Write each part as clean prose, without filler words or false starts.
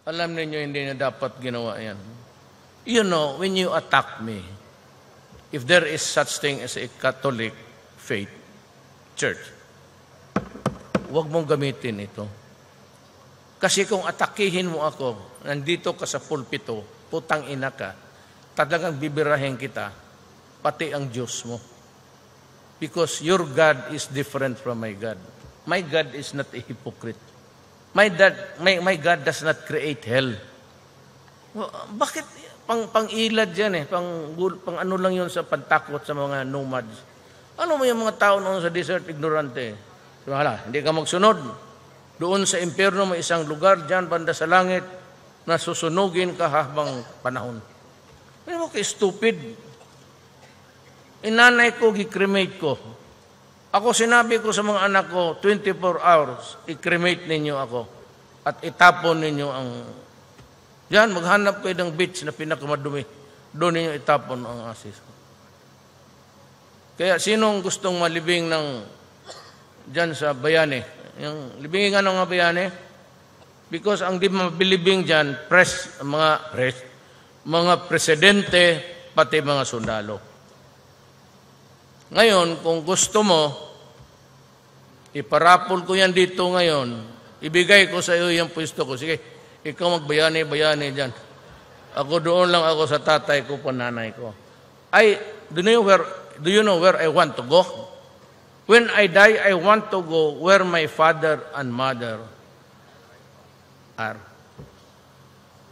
Alam ninyo, hindi na dapat ginawa yan. You know, when you attack me, if there is such thing as a Catholic faith, church, huwag mong gamitin ito. Kasi kung atakihin mo ako, nandito ka sa pulpito, putang ina ka, talagang bibirahin kita, pati ang Diyos mo. Because your God is different from my God. My God is not a hypocrite. My God does not create hell. Well, bakit pang-ilad yan eh? Pang ano lang yun sa pagtakot sa mga nomads. Ano mo yung mga tao noon sa desert, ignorante? Wala, hindi ka magsunod. Doon sa impyerno may isang lugar, dyan banda sa langit, na susunugin ka habang panahon. Ano mo kay stupid? Inanay ko, gikremate ko. Ako sinabi ko sa mga anak ko, 24 hours, i-cremate ninyo ako. At itapon ninyo ang... Diyan, maghanap kayo ng beach na pinakamadumi. Doon ninyo itapon ang asis ko. Kaya sinong gustong malibing ng... Diyan sa Bayani? Yung libingin nga ng mga Bayani? Because ang di mabilibing diyan, mga presidente, pati mga sundalo. Ngayon, kung gusto mo, iparapol ko yan dito ngayon, ibigay ko sa iyo yung pwesto ko. Sige, ikaw magbayani-bayani dyan. Ako doon lang ako sa tatay ko, pananay ko. Do you know where I want to go? When I die, I want to go where my father and mother are.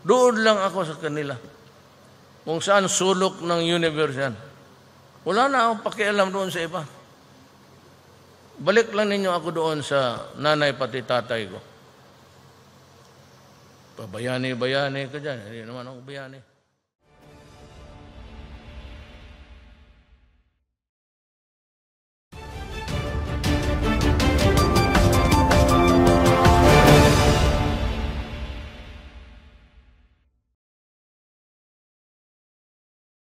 Doon lang ako sa kanila. Kung saan sulok ng universe yan. Wala na akong pakialam doon sa iba. Balik lang ninyo ako doon sa nanay pati tatay ko. Pabayani-bayani ka dyan. Hindi naman ako bayani.